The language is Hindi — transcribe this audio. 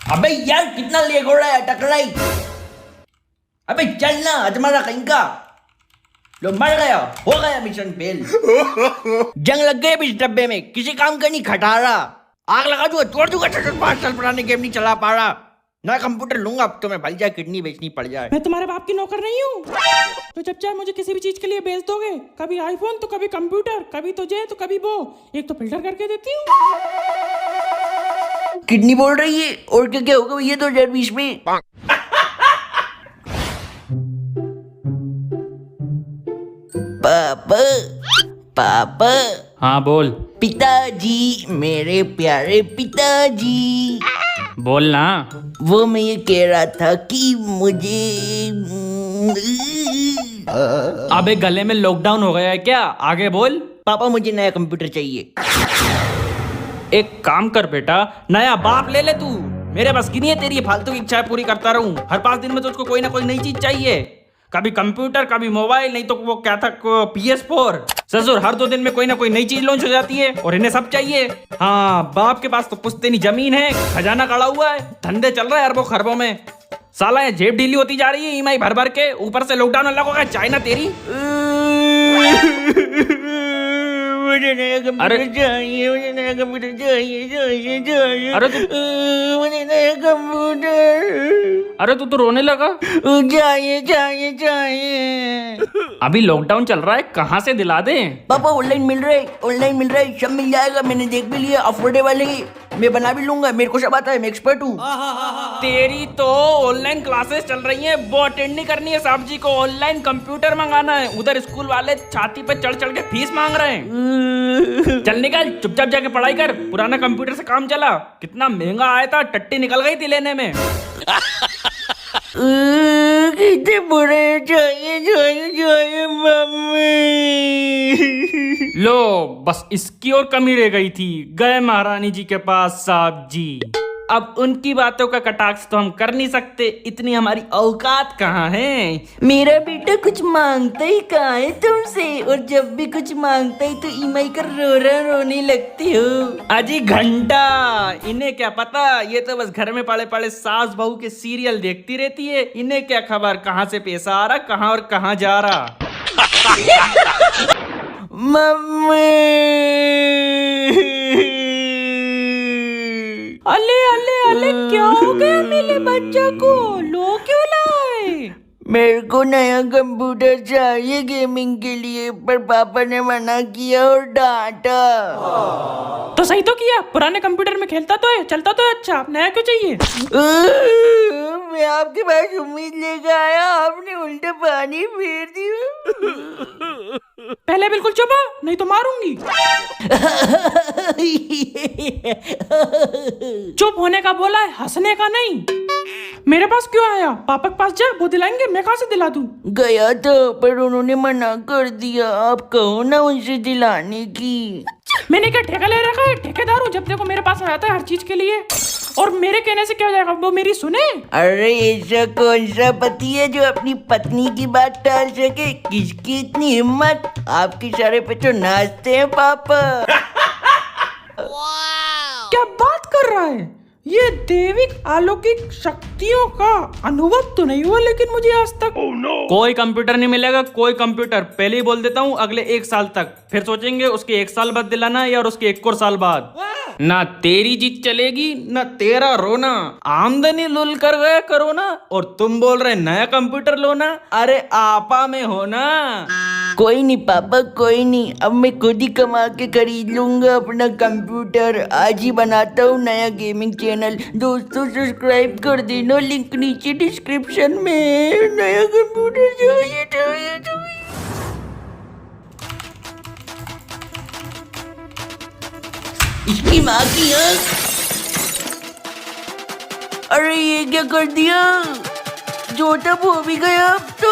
अबे यार कितना लेग हो रहा है टकराई। अबे चल ना अजमरा कहीं का। लो मर गया, हो गया मिशन फेल। जंग लग गई इस डब्बे में, किसी काम का नहीं खटारा। आग लगा दूंगा, तोड़ दूंगा। 5 साल पुराने गेम नहीं चला पा रहा। नया कंप्यूटर लूंगा अब तो मैं, भल जाए किडनी बेचनी पड़ जाए। मैं तुम्हारे बाप की नौकर नहीं हूँ, तो जब चाहे मुझे किसी भी चीज के लिए बेच दोगे। कभी आईफोन तो कभी कंप्यूटर, कभी तुझे तो कभी वो। एक तो फिल्टर करके देती हूँ। किडनी बोल रही है और क्या क्या होगा ये 2020 में। पापा पापा। हाँ बोल। पिताजी, मेरे प्यारे पिताजी। बोल ना। वो मैं ये कह रहा था कि मुझे अबे गले में लॉकडाउन हो गया है क्या? आगे बोल। पापा मुझे नया कंप्यूटर चाहिए। एक काम कर बेटा, नया बाप ले ले तू। मेरे बस की नहीं है तेरी फालतू की इच्छाएं पूरी करता रहूं। हर 5 दिन में तो उसको कोई ना कोई नई चीज चाहिए। कभी कंप्यूटर, कभी मोबाइल, नहीं तो वो क्या था PS4। ससुर हर 2 दिन में कोई ना कोई नई चीज लॉन्च हो जाती है और इन्हें सब चाहिए। हाँ, बाप के पास तो पुश्तैनी जमीन है, खजाना गड़ा हुआ है, धंधे चल रहे हैं अरबों खरबों में। साला ये जेब ढीली होती जा रही है EMI भर भर के, ऊपर से लॉकडाउन अलग हो गया। चाइना तेरी। मुझे नया कंप्यूटर चाहिए, मुझे नया कंप्यूटर चाहिए। अरे मुझे नया कंप्यूटर। अरे तू तो रोने लगा। चाहिए। अभी लॉकडाउन चल रहा है, कहाँ से दिला दे? पापा ऑनलाइन मिल रहा है, सब मिल जाएगा। मैंने देख भी लिया, अफोर्डेबल है। मैं बना भी लूंगा, मेरे को सब आता है, मैं एक्सपर्ट हूँ। तेरी तो ऑनलाइन क्लासेस चल रही हैं, वो अटेंड नहीं करनी है। साहब जी को ऑनलाइन कंप्यूटर मंगाना है। उधर स्कूल वाले छाती पे चढ़ चढ़ के फीस मांग रहे हैं। चल निकल, चुपचाप जाके पढ़ाई कर। पुराना कंप्यूटर से काम चला। कितना महंगा आया था, टट्टी निकल गई थी लेने में। कितने बुरे चाहिए मम्मी। लो बस इसकी और कमी रह गई थी। गए महारानी जी के पास साहब जी। अब उनकी बातों का कटाक्ष तो हम कर नहीं सकते, इतनी हमारी औकात कहाँ है। मेरा बेटा कुछ मांगता ही कहाँ है तुमसे, और जब भी कुछ मांगता है तो ईमाई कर रोने लगती हो। अजी घंटा, इन्हें क्या पता, ये तो बस घर में पड़े पड़े सास बहू के सीरियल देखती रहती है। इन्हें क्या खबर कहाँ से पैसा आ रहा, कहाँ और कहाँ जा रहा। मम्मी। अले क्या हो गया मेरे बच्चा को? लो क्यों लाए? मेरे को नया कंप्यूटर चाहिए गेमिंग के लिए, पर पापा ने मना किया और डांटा। तो सही तो किया, पुराने कंप्यूटर में खेलता तो है, चलता तो है अच्छा। अब नया क्यों चाहिए? मैं आपके पास उम्मीद लेकर आया, आपने उल्टा पानी फेर दिया। पहले बिल्कुल चुप हो, नहीं तो मारूंगी। चुप होने का बोला है, हंसने का नहीं। मेरे पास क्यों आया? पापा के पास जा, वो दिलाएंगे। मैं कहाँ से दिला दूं? गया था पर उन्होंने मना कर दिया। आप कहो ना उनसे दिलाने की। मैंने क्या ठेका ले रखा है? ठेकेदार हूँ, जब देखो मेरे पास आता है हर चीज के लिए। और मेरे कहने से क्या हो जाएगा? वो मेरी सुने। अरे ऐसा कौन सा पति है जो अपनी पत्नी की बात टाल सके? किसकी इतनी हिम्मत? आपके इशारे पे तो नाचते हैं पापा। क्या बात कर रहा है? ये देविक अलौकिक शक्तियों का अनुभव तो नहीं हुआ लेकिन मुझे आज तक। कोई कंप्यूटर नहीं मिलेगा, कोई कंप्यूटर। पहले ही बोल देता हूँ, अगले 1 साल तक। फिर सोचेंगे उसके 1 साल बाद दिलाना है या उसके 1 और साल बाद। ना तेरी जीत चलेगी, ना तेरा रोना। आमदनी लुल कर गया कोरोना, और तुम बोल रहे नया कंप्यूटर लो ना। अरे आपा में हो ना। कोई नहीं पापा, कोई नहीं। अब मैं खुद ही कमा के खरीद लूंगा अपना कंप्यूटर। आज ही बनाता हूँ नया गेमिंग चैनल। दोस्तों सब्सक्राइब कर देना, लिंक नीचे डिस्क्रिप्शन में। नया कंप्यूटर चाहिए। इसकी माँ की आँख। अरे ये क्या कर दिया? जो था वो भी गया अब तो।